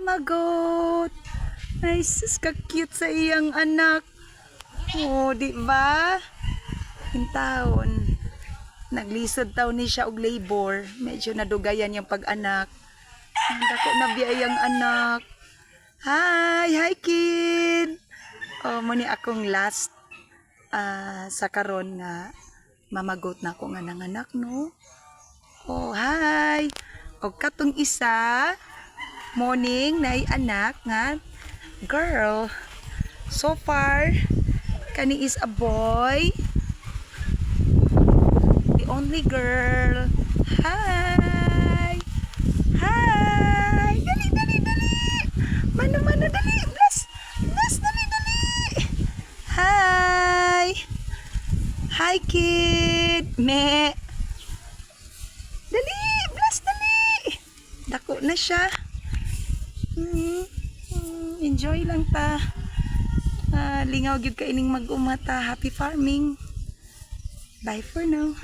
Magot. Ay, sus, ka-cute sa iyang anak. Oh, di ba? Taon. Naglisod taon ni siya og labor. Medyo nadugayan yung pag-anak. Ang dako na biyayang anak. Hi kid. Oh, mo ni akong last sa karon nga mamagot na ako nga nanganak, no? Oh, hi. O katong isa morning na anak nga girl. So far kani is a boy. The only girl. Hi. Hi. Dali, dali, dali. Mano, mano, dali. Bless. Bless, dali, dali. Hi. Hi, kid. Me. Dali. Bless, dali. Dako na siya. Enjoy lang ta. Lingaw gyud ka ining mag-umata. Happy farming. Bye for now.